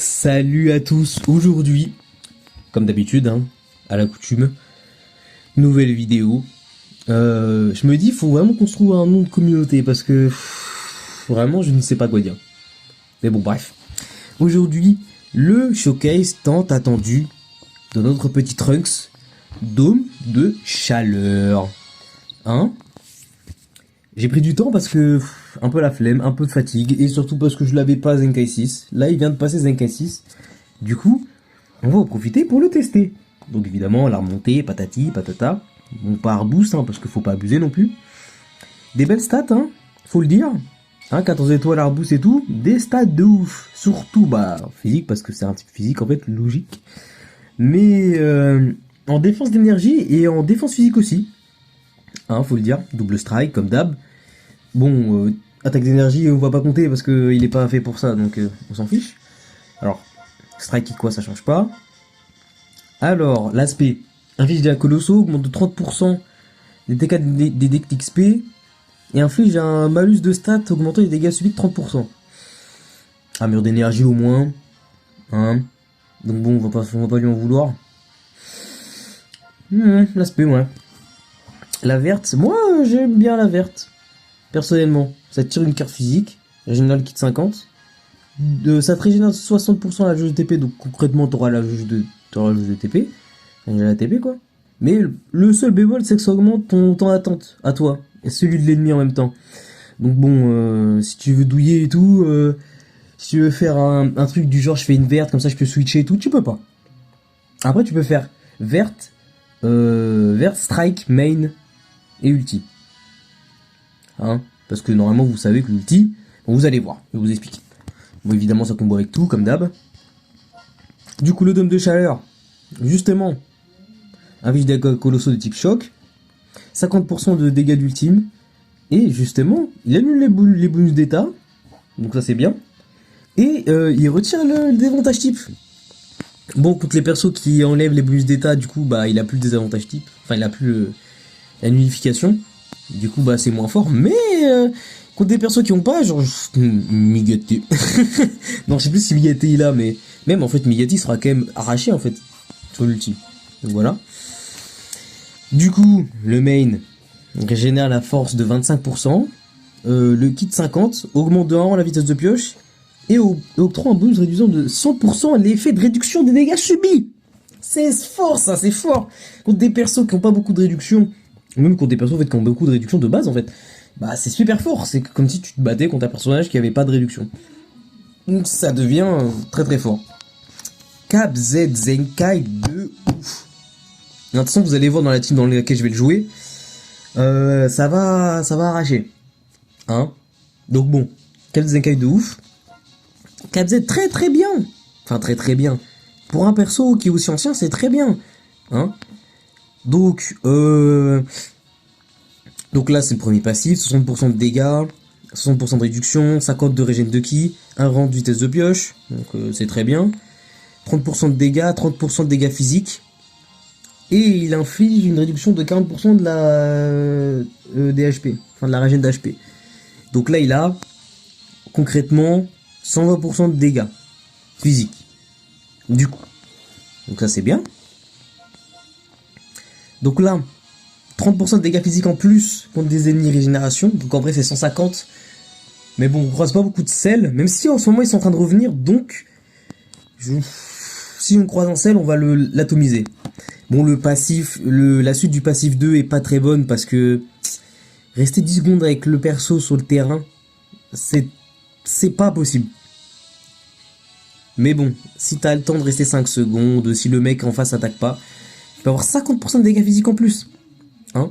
Salut à tous, aujourd'hui, comme d'habitude, à la coutume, nouvelle vidéo. Je me dis, faut vraiment qu'on se trouve un nom de communauté parce que vraiment, je ne sais pas quoi dire. Mais bon, bref. Aujourd'hui, le showcase tant attendu de notre petit Trunks, Dôme de Chaleur. J'ai pris du temps parce que un peu la flemme, un peu de fatigue et surtout parce que je l'avais pas Zenkai 6. Là, il vient de passer Zenkai 6. Du coup, on va en profiter pour le tester. Donc évidemment, la remontée, patati, patata. Bon, pas hard boost, parce qu'il faut pas abuser non plus. Des belles stats, faut le dire. 14 étoiles hard boost et tout. Des stats de ouf. Surtout, physique, parce que c'est un type physique, en fait, logique. Mais en défense d'énergie et en défense physique aussi. Faut le dire. Double strike, comme d'hab. Bon, attaque d'énergie, on va pas compter parce qu'il est pas fait pour ça, donc on s'en fiche. Alors, strike et quoi, ça change pas. Alors, l'aspect. Inflige des colossaux, augmente de 30% des dégâts des decks XP. Et inflige un malus de stats augmentant les dégâts subis de 30%. Armure d'énergie au moins. Donc bon, on va pas lui en vouloir. L'aspect, ouais. La verte, moi j'aime bien la verte. Personnellement, ça tire une carte physique, régénère le kit 50. Ça te régénère 60% la jauge de TP, donc concrètement t'auras la jauge de TP. J'ai la TP quoi. Mais le seul bémol c'est que ça augmente ton temps d'attente à toi, et celui de l'ennemi en même temps. Donc bon, si tu veux douiller et tout, si tu veux faire un truc du genre je fais une verte, comme ça je peux switcher et tout, tu peux pas. Après tu peux faire verte, strike, main et ulti. Parce que normalement vous savez que l'ulti, vous allez voir, je vais vous expliquer. Bon, évidemment ça combo avec tout comme d'hab. Du coup le dôme de chaleur, justement, inflige des dégâts colossaux de type choc, 50% de dégâts d'ultime, et justement il annule les bonus d'état, donc ça c'est bien, et il retire le désavantage type. Bon, contre les persos qui enlèvent les bonus d'état, du coup il a plus le désavantage type, enfin il a plus la nullification. Du coup, c'est moins fort, mais contre des persos qui ont pas, genre Migati. Non, je sais plus si Migati il a, mais même en fait, Migati sera quand même arraché en fait sur l'ulti. Donc voilà. Du coup, le main régénère la force de 25%, le kit 50 augmente de 1 rang la vitesse de pioche et octroie un bonus réduisant de 100% l'effet de réduction des dégâts subis. C'est fort, ça, c'est fort. Contre des persos qui ont pas beaucoup de réduction. Même contre des persos en fait, qui ont beaucoup de réduction de base en fait, c'est super fort, c'est comme si tu te battais contre un personnage qui avait pas de réduction. Donc ça devient très très fort. Cap Z Zenkai de ouf. De toute façon vous allez voir dans la team dans laquelle je vais le jouer, ça va arracher. Donc bon, Cap Z Zenkai de ouf. Cap Z très très bien. Enfin très très bien. Pour un perso qui est aussi ancien, c'est très bien. Donc là c'est le premier passif, 60% de dégâts, 60% de réduction, 50 de régène de ki, 1 rang de vitesse de pioche, donc c'est très bien. 30% de dégâts, 30% de dégâts physiques, et il inflige une réduction de 40% de la des HP, enfin de la régène d'HP. Donc là il a concrètement 120% de dégâts physiques. Du coup, donc ça c'est bien. Donc là, 30% de dégâts physiques en plus contre des ennemis régénération. Donc en vrai c'est 150. Mais bon, on croise pas beaucoup de sel. Même si en ce moment ils sont en train de revenir. Donc, si on croise un sel, on va l'atomiser. Bon, le passif, la suite du passif 2 est pas très bonne parce que rester 10 secondes avec le perso sur le terrain, c'est pas possible. Mais bon, si t'as le temps de rester 5 secondes, si le mec en face attaque pas, tu peux avoir 50% de dégâts physiques en plus.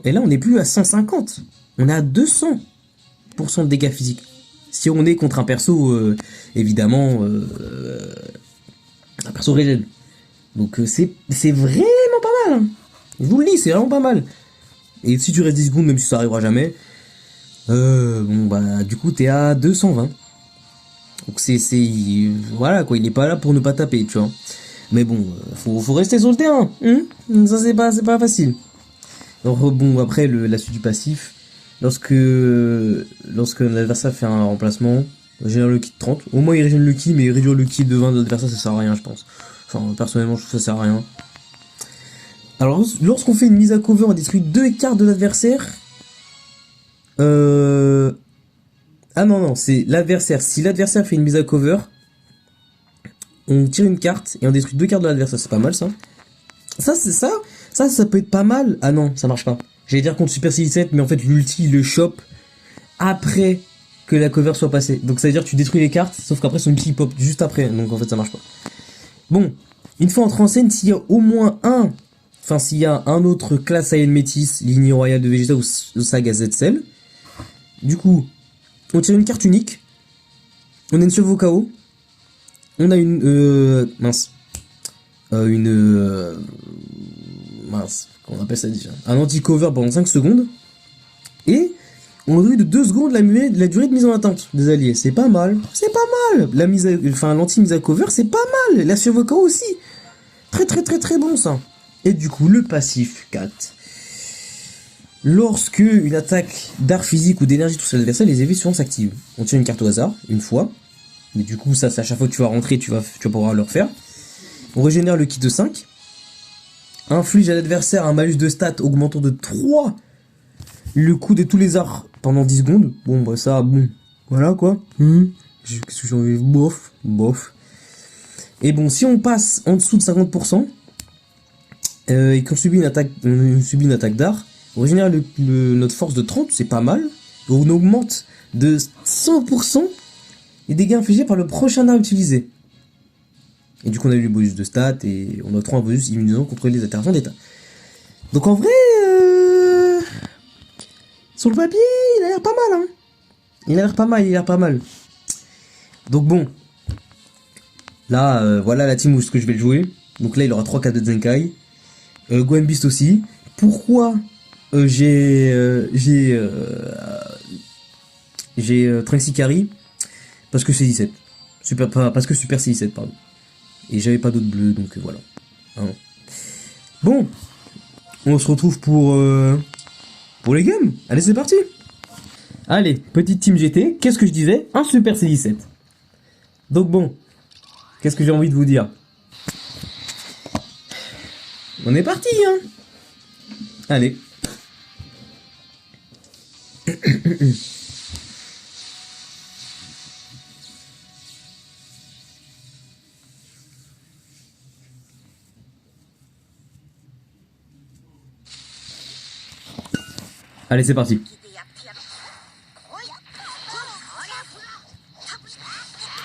Et là on n'est plus à 150, on est à 200% de dégâts physiques. Si on est contre un perso, évidemment, un perso régène. Donc c'est vraiment pas mal. Je vous le dis, c'est vraiment pas mal. Et si tu restes 10 secondes, même si ça arrivera jamais, du coup t'es à 220. Donc voilà quoi, il est pas là pour ne pas taper, tu vois. Mais bon, faut rester sur le terrain. Ça c'est pas facile. Alors bon, après la suite du passif, lorsque l'adversaire fait un remplacement, Régénère le ki de 30. Au moins il régène le ki, mais réduire le ki de 20 de l'adversaire ça sert à rien je pense. Enfin personnellement je trouve que ça sert à rien. Alors lorsqu'on fait une mise à cover, on détruit 2 cartes de l'adversaire. Ah non, c'est l'adversaire. Si l'adversaire fait une mise à cover, on tire une carte et on détruit 2 cartes de l'adversaire. C'est pas mal ça. Ça c'est ça. Ça peut être pas mal. Ah non, ça marche pas. J'allais dire contre Super C7, mais en fait l'ulti il le chope après que la cover soit passée. Donc ça veut dire que tu détruis les cartes, sauf qu'après son ulti pop juste après. Donc en fait ça marche pas. Bon, une fois entré en scène, s'il y a au moins un, enfin s'il y a un autre classe Saiyan Métis, lignée royale de Vegeta ou Saga Z-Cell, du coup, on tire une carte unique, on a une survie au KO, on a une, mince, comment on appelle ça déjà, un anti-cover pendant 5 secondes, et on réduit de 2 secondes la durée de mise en attente des alliés. C'est pas mal. C'est pas mal. L'anti-mise à cover, c'est pas mal. La survie au KO aussi. Très bon ça. Et du coup, le passif 4. Lorsque une attaque d'art physique ou d'énergie touche l'adversaire, les effets suivants s'activent. On tire une carte au hasard, une fois. Mais du coup, ça, c'est à chaque fois que tu vas rentrer, tu vas pouvoir le refaire. On régénère le kit de 5. Inflige à l'adversaire un malus de stats augmentant de 3 le coût de tous les arts pendant 10 secondes. Bon, bah ça, bon, voilà quoi. Qu'est-ce que j'ai envie, bof. Et bon, si on passe en dessous de 50%, et qu'on subit une attaque d'art, on régénère notre force de 30, c'est pas mal. On augmente de 100% les dégâts infligés par le prochain art utilisé. Et du coup, on a eu le bonus de stats et on a 3 bonus immunisants contre les altérations d'état. Donc en vrai, sur le papier, il a l'air pas mal, hein. Il a l'air pas mal. Donc bon. Là, voilà la team où je vais le jouer. Donc là, il aura 3 cartes de Zenkai. Gohan Beast aussi. Pourquoi j'ai Trunks Ikari? Parce que c'est 17. Parce que Super C17, pardon. Et j'avais pas d'autres bleus, donc voilà. Hein. Bon. On se retrouve pour les games. Allez, c'est parti. Allez, petite team GT. Qu'est-ce que je disais? Un Super C17. Donc bon. Qu'est-ce que j'ai envie de vous dire? On est parti, hein. Allez. Allez, c'est parti.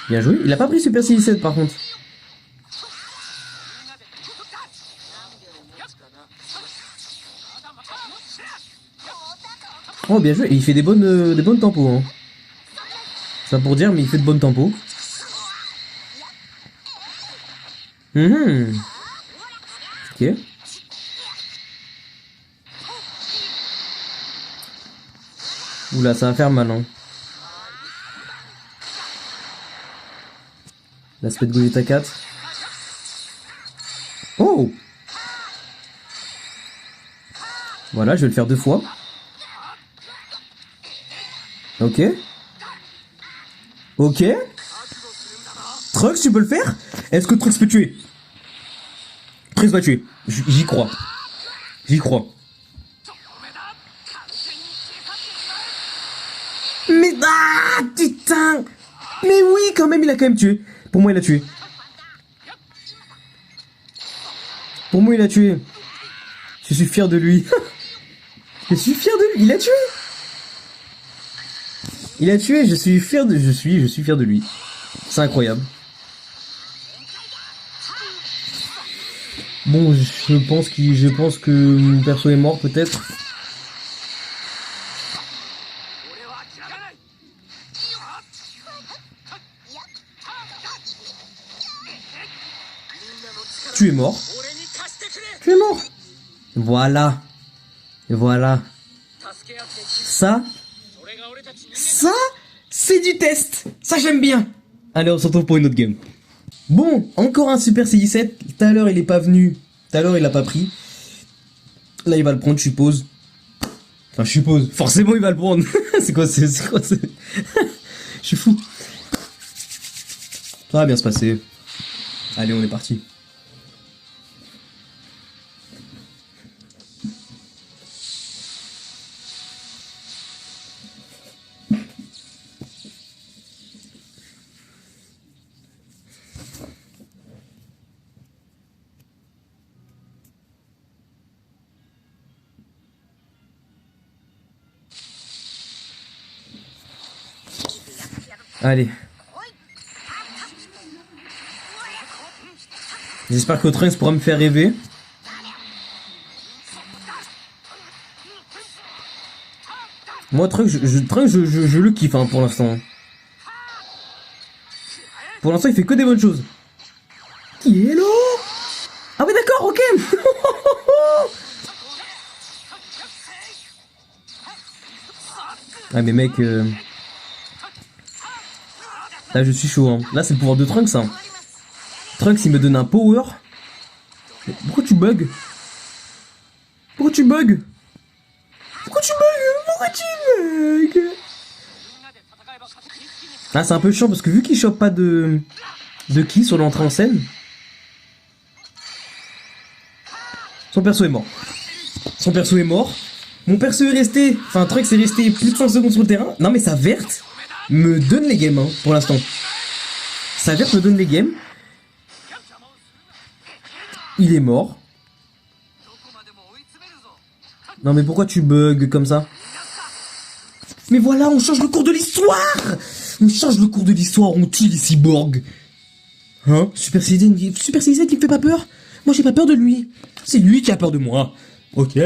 Bien joué. Il a pas pris Super C17 par contre. Oh, bien joué. Et il fait des bonnes tempos. Hein. Ça pour dire, mais il fait de bonnes tempos. Ok. Oula, ça va faire mal. Hein. L'aspect de Gogeta 4. Oh! Voilà, je vais le faire 2 fois. Ok. Ok. Trunks, tu peux le faire? Est-ce que Trunks peut tuer? Trunks va tuer. J'y crois. J'y crois. Mais ah putain! Mais oui, quand même, il a quand même tué. Pour moi, il a tué. Pour moi, il a tué. Je suis fier de lui. Je suis fier de lui. Il a tué. Il a tué. Je suis fier de lui. C'est incroyable. Bon, je pense que mon perso est mort peut-être. Tu es mort. Tu es mort. Voilà. Voilà. Ça, c'est du test. Ça, j'aime bien. Allez, on se retrouve pour une autre game. Bon, encore un Super C17. Tout à l'heure, il est pas venu. Tout à l'heure, il l'a pas pris. Là, il va le prendre, je suppose. Enfin, je suppose. Forcément, il va le prendre. C'est quoi Je suis fou. Ça va bien se passer. Allez, on est parti. Allez. J'espère que Trunks pourra me faire rêver. Moi, Trunks, je le kiffe hein, pour l'instant. Pour l'instant, il fait que des bonnes choses. Hello. Ah oui, d'accord, ok. Ah mais mec... Là, je suis chaud. Hein. Là, c'est le pouvoir de Trunks. Hein. Trunks, il me donne un power. Mais pourquoi tu bugs? Pourquoi tu bugs? Pourquoi tu bugs? Pourquoi tu bugs? Ah, c'est un peu chiant parce que vu qu'il chope pas de ki sur l'entrée en scène, son perso est mort. Son perso est mort. Mon perso est resté... Enfin, Trunks est resté plus de 5 secondes sur le terrain. Non, mais sa verte me donne les games, hein, pour l'instant. Sa verte me donne les games. Il est mort. Non, mais pourquoi tu bugs comme ça? Mais voilà, on change le cours de l'histoire. On change le cours de l'histoire, on tue les cyborgs. Hein? Super Saiyan qui me fait pas peur? Moi, j'ai pas peur de lui. C'est lui qui a peur de moi. Ok.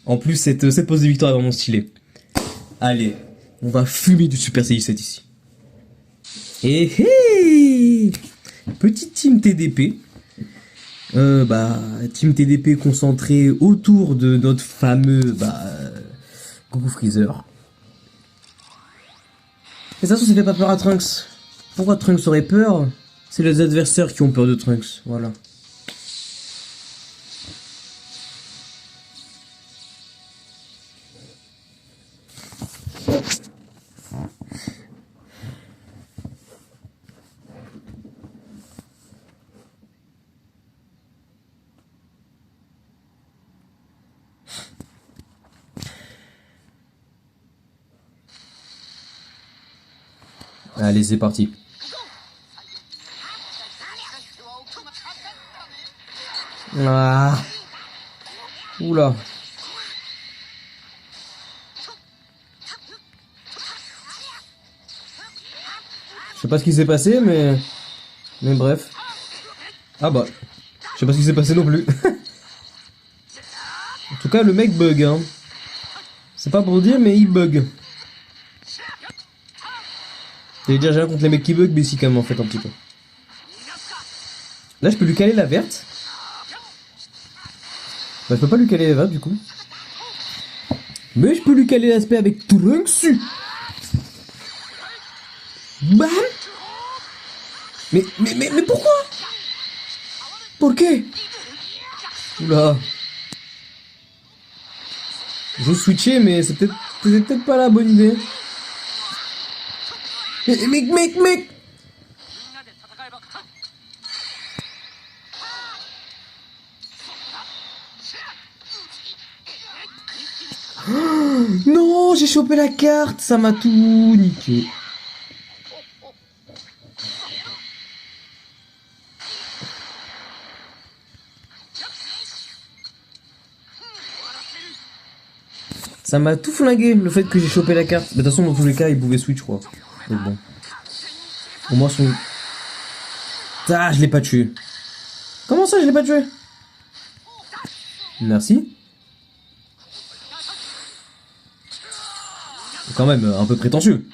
En plus, cette pose de victoire est vraiment stylée. Allez, on va fumer du Super Saiyan 7 ici. Et hey, petite team TDP. Team TDP concentré autour de notre fameux, Goku Freezer. Et ça fait pas peur à Trunks. Pourquoi Trunks aurait peur? C'est les adversaires qui ont peur de Trunks, voilà. Allez, c'est parti. Ah. Oula. Je sais pas ce qui s'est passé, mais bref. Ah bah, je sais pas ce qui s'est passé non plus. En tout cas, le mec bug, hein. C'est pas pour dire, mais il bug. J'allais dire, j'ai rien contre les mecs qui bug, mais si quand même, en fait, un petit peu. Là, je peux lui caler la verte. Bah, je peux pas lui caler la verte, du coup. Mais je peux lui caler l'aspect avec Trunks. Bam. Mais pourquoi? Pourquoi? Oula. Je switcher, mais c'est peut-être pas la bonne idée. Mec. Non, j'ai chopé la carte, ça m'a tout niqué. Ça m'a tout flingué, le fait que j'ai chopé la carte. Mais de toute façon, dans tous les cas, il pouvait switch, je crois. Donc bon. Au moins, son... Ah, je l'ai pas tué. Comment ça, je l'ai pas tué? Merci. Quand même, un peu prétentieux.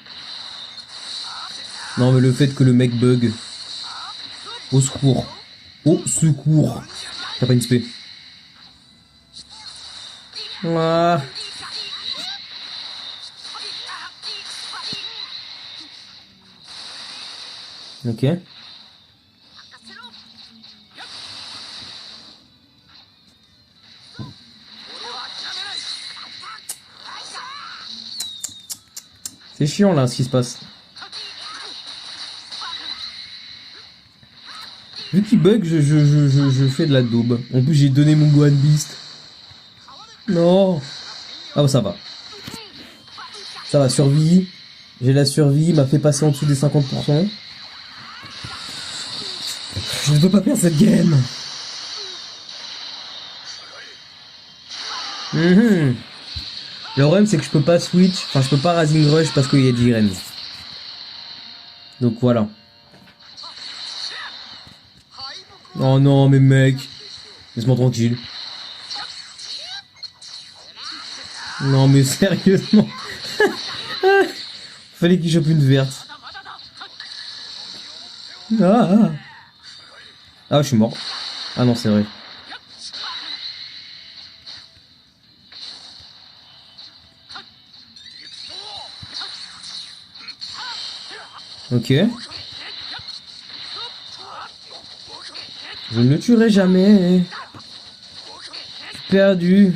Non, mais le fait que le mec bug... Au secours. Au secours. T'as pas une spé. Ah. Ok. C'est chiant là ce qui se passe. Vu qu'il bug, je fais de la daube. En plus j'ai donné mon Gohan Beast. Non. Ah bah ça va. Ça va, survie. J'ai la survie, m'a fait passer en dessous des 50%. Je ne veux pas perdre cette game. Le problème c'est que je peux pas switch, enfin je peux pas Rising Rush parce qu'il y a Jiren. Donc voilà. Oh non mais mec, laisse-moi tranquille. Non mais sérieusement. Fallait qu'il chope une verte. Ah, je suis mort. Ah non, c'est vrai. Ok. Je ne le tuerai jamais. Perdu.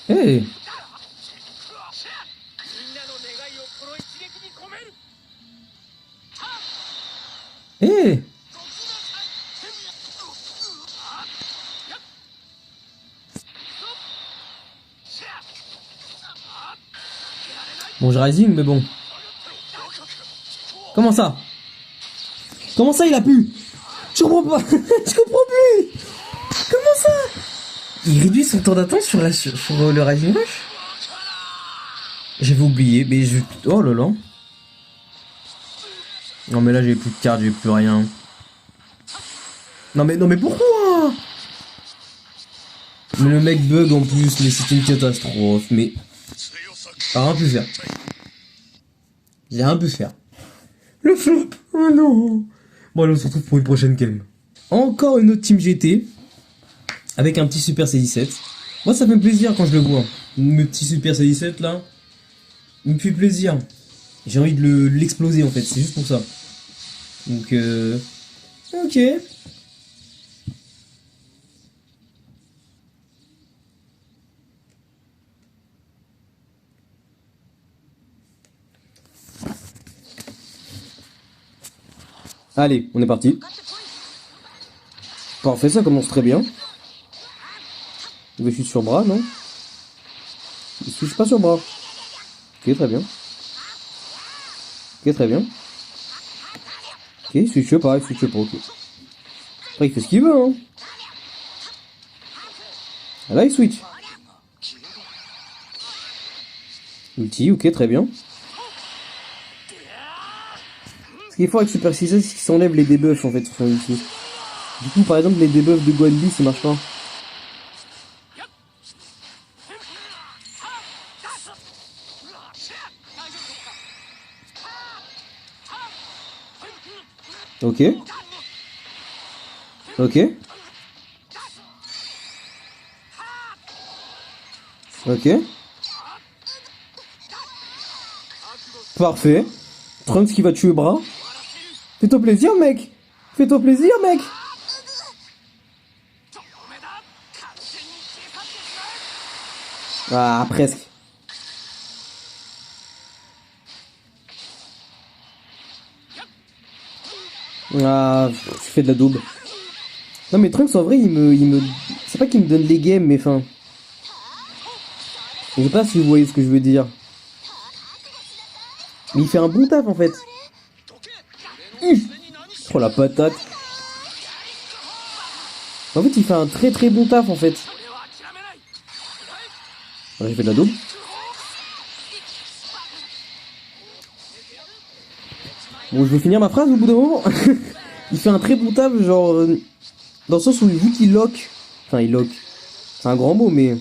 Hey. Hey. Bon, je rising, mais bon. Comment ça? Comment ça, il a pu? Je comprends pas. Je comprends plus. Comment ça? Il réduit son temps d'attente sur le Rising Rush? J'avais oublié, mais je... Oh là là. Non mais là j'ai plus de cartes, j'ai plus rien. Non mais pourquoi? Mais le mec bug en plus, mais c'est une catastrophe, mais... J'ai rien pu faire. J'ai rien pu faire. Le flop. Oh non. Bon allez, on se retrouve pour une prochaine game. Encore une autre team GT. Avec un petit Super C17. Moi ça fait plaisir quand je le vois. Le petit Super C17 là. Il me fait plaisir. J'ai envie de l'exploser en fait, c'est juste pour ça. Donc ok. Allez, on est parti. Parfait, ça commence très bien. Je suis sur bras, non? Je suis pas sur bras. Ok, très bien. Ok, très bien. Ok, il switch pas, ok. Après, il fait ce qu'il veut, hein. Ah, là, il switch. Ulti, ok, très bien. Ce qu'il faut avec Super 6, c'est qu'il s'enlève les debuffs, en fait, sur son ulti. Du coup, par exemple, les debuffs de Gohan Beast, ça marche pas. Ok. Ok. Ok. Parfait. Trunks qui va tuer Bras. Fais-toi plaisir, mec. Fais-toi plaisir, mec. Ah, presque. Ah, je fais de la daube. Non mais Trunks en vrai il me... C'est pas qu'il me donne les games mais enfin... Je sais pas si vous voyez ce que je veux dire. Mais il fait un bon taf en fait. Oh la patate. En fait il fait un très très bon taf en fait. Alors, j'ai fait de la daube. Bon je vais finir ma phrase au bout d'un moment. Il fait un très bon taf genre... dans le sens où vu qu'il lock... Enfin il lock... C'est un grand mot mais...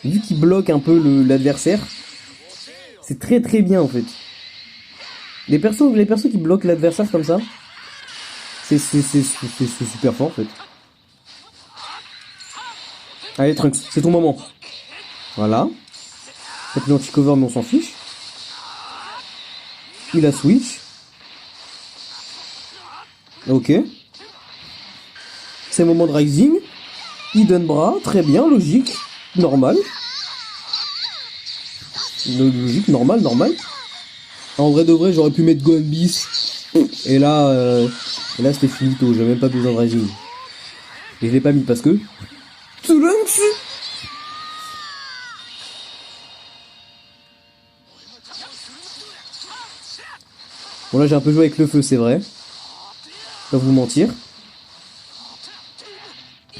Vu qu'il bloque un peu l'adversaire, c'est très très bien en fait. Les persos qui bloquent l'adversaire comme ça, c'est super fort en fait. Allez Trunks, c'est ton moment. Voilà. T'as plus l'anti-cover mais on s'en fiche. Il a switch. Ok. C'est le moment de Rising. Hidden Bra, très bien, logique, normal. Logique, normal. En vrai de vrai, j'aurais pu mettre Gohan Beast. Et là c'était finito, j'ai même pas besoin de Rising. Et je l'ai pas mis parce que... Trunks. Bon là j'ai un peu joué avec le feu, c'est vrai. Pas vous mentir.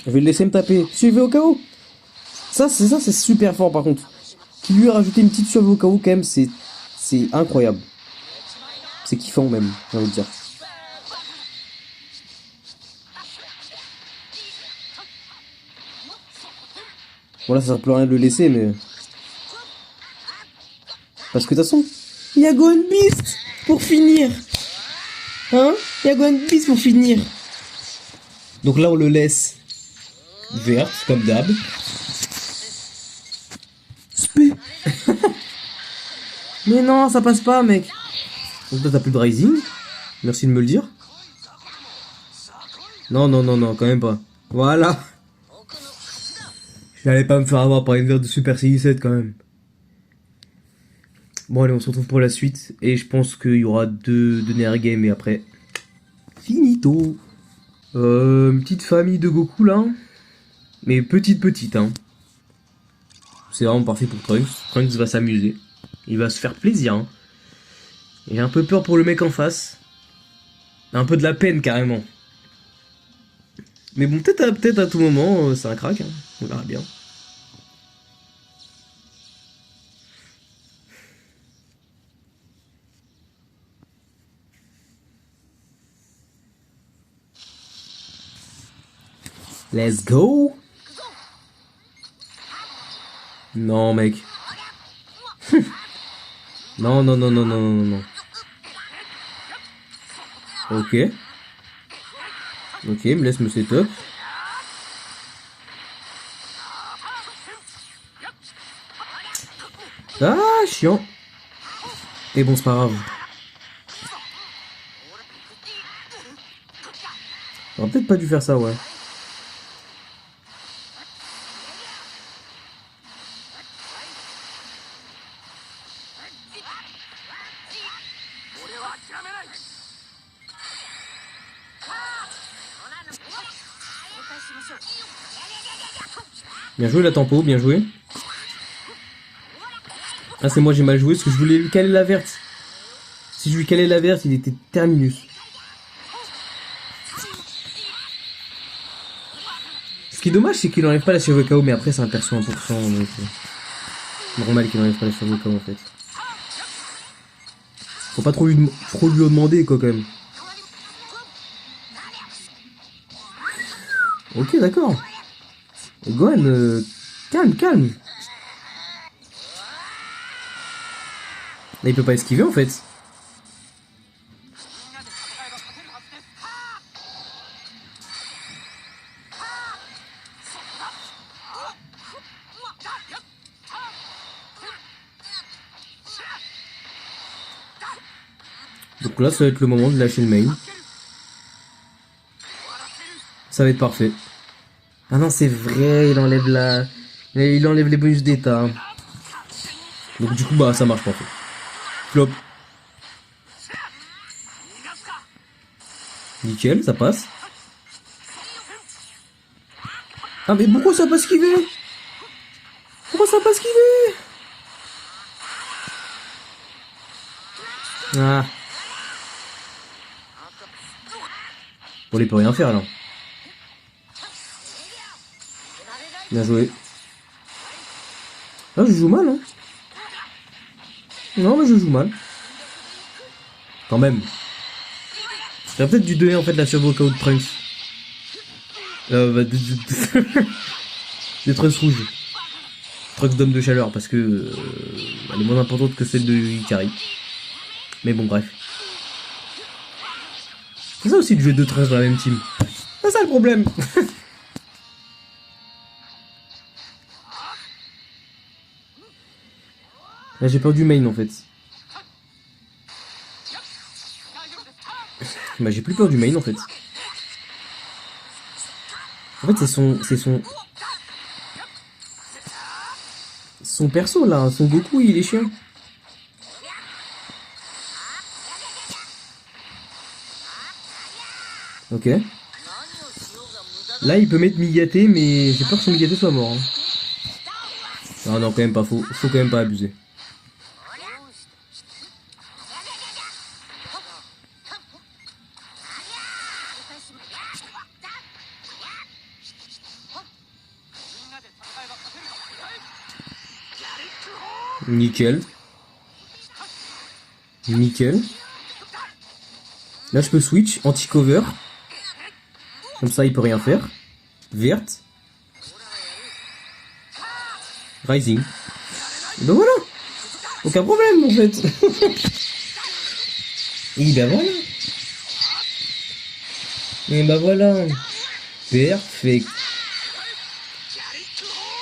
Je vais le laisser me taper. Suivez au KO. Ça c'est super fort par contre. Qui lui a rajouté une petite survie au KO quand même, c'est incroyable. C'est kiffant même, j'ai envie de dire. Bon là ça sert plus à rien de le laisser mais... Parce que de toute façon, il y a Gohan Beast pour finir. Hein? Il y a Gohan Beast pour finir. Donc là on le laisse verte comme d'hab. Spé. Mais non, ça passe pas mec. Donc là t'as plus de Rising. Merci de me le dire. Non, quand même pas. Voilà. J'allais pas me faire avoir par une verre de Super CI7 quand même. Bon allez, on se retrouve pour la suite. Et je pense qu'il y aura deux Nerf Game et après... Finito. Une petite famille de Goku là. Mais petite hein. C'est vraiment parfait pour Trunks. Trunks va s'amuser. Il va se faire plaisir hein. J'ai un peu peur pour le mec en face. Un peu de la peine carrément. Mais bon, peut-être à tout moment, c'est un crack. Hein. On verra bien. Let's go. Non, mec. Non. Ok. Ok, me laisse me setup. Ah, chiant. Et bon, c'est pas grave. J'aurais peut-être pas dû faire ça, ouais. Bien joué la tempo, bien joué. Ah c'est moi j'ai mal joué parce que je voulais lui caler la verte. Si je lui calais la verte, il était terminus. Ce qui est dommage c'est qu'il n'enlève pas la survie KO, mais après c'est un perso 1%, donc normal qu'il n'enlève pas la survie KO en fait. Faut pas trop lui demander quoi quand même. Ok d'accord. Et Gohan, calme. Là il peut pas esquiver en fait. Donc là ça va être le moment de lâcher le main. Ça va être parfait. Ah non c'est vrai, il enlève les bonus d'état. Donc du coup bah ça marche pas en fait. Flop. Nickel, ça passe. Ah mais pourquoi ça a pas esquivé? Pourquoi ça a pas esquivé? Ah. Bon, il peut rien faire là. Bien joué. Ah, je joue mal, hein. Non, mais je joue mal. Quand même. J'aurais peut-être dû donner en fait la survie au KO de Trunks. Des Trunks rouges. Trunks d'homme de chaleur parce que elle est moins importante que celle de Ikari. Mais bon, bref. C'est ça aussi de jouer deux Trunks dans la même team. C'est ça le problème. Là, j'ai perdu main en fait. Bah j'ai plus peur du main en fait. En fait son perso là, son Goku il est chiant. Ok. Là il peut mettre Migate mais j'ai peur que son Migate soit mort. Hein. Ah non quand même pas, faut quand même pas abuser. Nickel. Nickel. Là je peux switch, anti-cover. Comme ça il peut rien faire. Verte. Rising. Et ben voilà. Aucun problème en fait. Et ben voilà. Et ben voilà. Perfect.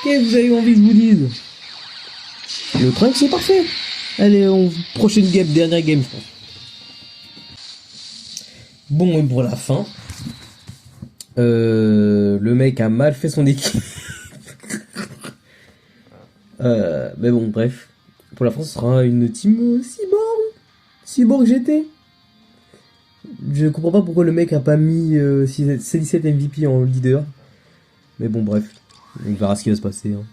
Qu'est-ce que vous avez envie que je vous dise? Le Trunks c'est parfait. Allez, prochaine game, dernière game, je pense. Bon, et pour la fin, le mec a mal fait son équipe. Mais bon, bref. Pour la fin, ce sera une team Cyborg. Cyborg GT. Je comprends pas pourquoi le mec a pas mis C17 MVP en leader. Mais bon, bref. On verra ce qui va se passer. Hein.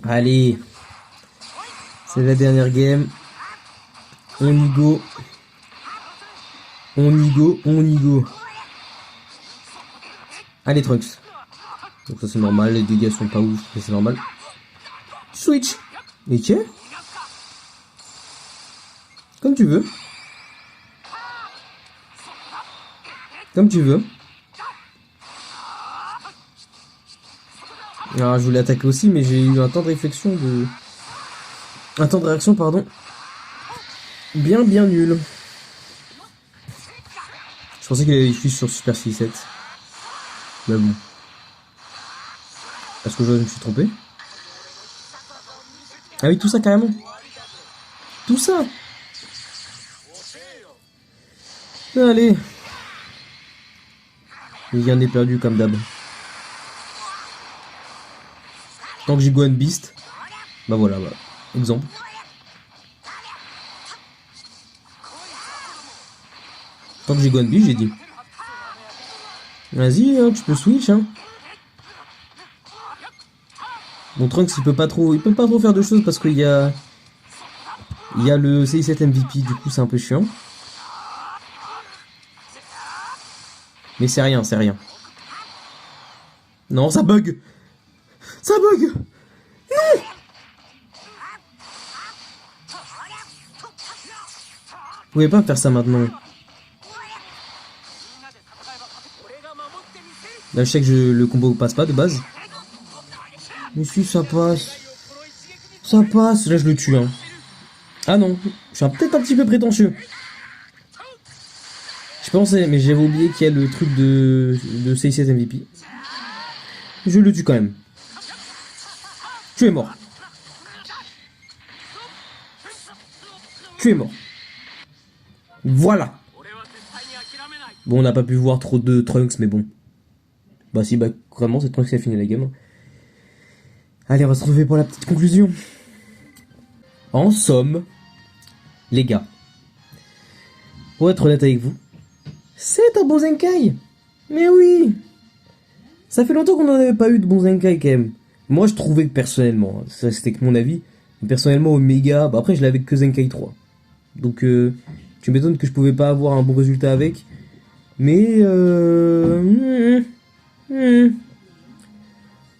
Allez, c'est la dernière game. On y go. On y go, on y go. Allez, Trunks. Donc ça c'est normal, les dégâts sont pas ouf, mais c'est normal. Switch. Ok. Comme tu veux. Comme tu veux. Alors je voulais attaquer aussi, mais j'ai eu un temps de réflexion de... Un temps de réaction, pardon. Bien nul. Je pensais qu'il avait fiche sur Super 6-7. Mais bon. Est-ce que je me suis trompé? Ah oui, tout ça carrément. Tout ça. Allez. Rien n'est perdu comme d'hab. Tant que j'ai Gohan Beast. Bah voilà, voilà. Exemple. Tant que j'ai Gohan Beast, j'ai dit. Vas-y, hein, tu peux switch, hein. Bon, Trunks, il peut pas trop faire de choses parce qu'il y a... Il y a le CI7 MVP, du coup, c'est un peu chiant. Mais c'est rien, c'est rien. Non, ça bug. Ça bug. Non. Vous pouvez pas faire ça maintenant. Là, je sais que le combo passe pas de base. Mais si, ça passe. Ça passe. Là, je le tue, hein. Ah non, je suis peut-être un petit peu prétentieux. Je pensais, mais j'avais oublié qu'il y a le truc de CI7 MVP. Je le tue quand même. Tu es mort. Tu es mort. Voilà. Bon, on n'a pas pu voir trop de Trunks, mais bon. Bah si, bah vraiment, c'est Trunks qui a fini la game. Allez, on va se retrouver pour la petite conclusion. En somme, les gars, pour être honnête avec vous, c'est un bon Zenkai. Mais oui. Ça fait longtemps qu'on n'en avait pas eu de bons Zenkai quand même. Moi, je trouvais que personnellement, ça c'était que mon avis, personnellement Omega, bah après je l'avais que Zenkai 3. Donc tu m'étonnes que je pouvais pas avoir un bon résultat avec. Mais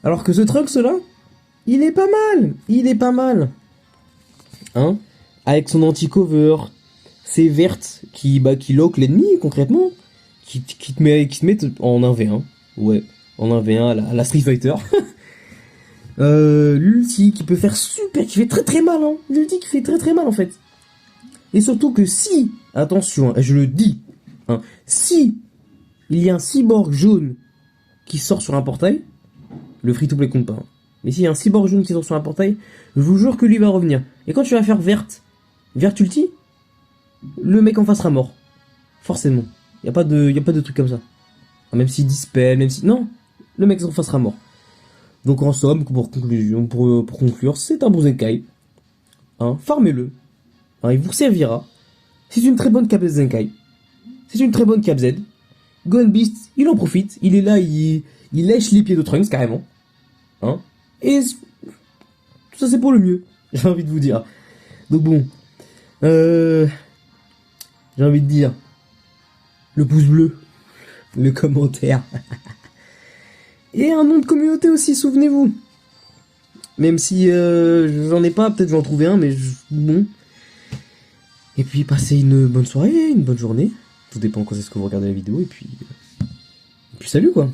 alors que ce Trunks là, il est pas mal. Il est pas mal. Hein? Avec son anti-cover, ses vertes qui lock l'ennemi concrètement, qui te met en 1v1. Ouais, en 1v1 à la Street Fighter. L'ulti qui peut faire super, qui fait très très mal, hein. L'ulti qui fait très très mal en fait. Et surtout que si, attention, hein, je le dis, hein, si il y a un cyborg jaune qui sort sur un portail, le free-to-play compte pas. Hein. Mais s'il y a un cyborg jaune qui sort sur un portail, je vous jure que lui va revenir. Et quand tu vas faire verte ulti, le mec en face sera mort. Forcément. Y a pas de truc comme ça. Même s'il dispel, même si... Non, le mec en face sera mort. Donc en somme, pour conclure, c'est un bon Zenkai. Hein, farmez-le. Hein, il vous servira. C'est une très bonne Cap Zenkai. C'est une très bonne Cap Z. Gon Beast, il en profite. Il est là, il lèche les pieds de Trunks, carrément. Hein. Et tout ça, c'est pour le mieux. J'ai envie de vous dire. Donc bon. J'ai envie de dire. Le pouce bleu. Le commentaire. Et un nom de communauté aussi, souvenez-vous. Même si j'en ai pas, peut-être j'en trouver un, mais bon. Et puis passez une bonne soirée, une bonne journée. Tout dépend quand est-ce que vous regardez la vidéo. Et puis salut quoi.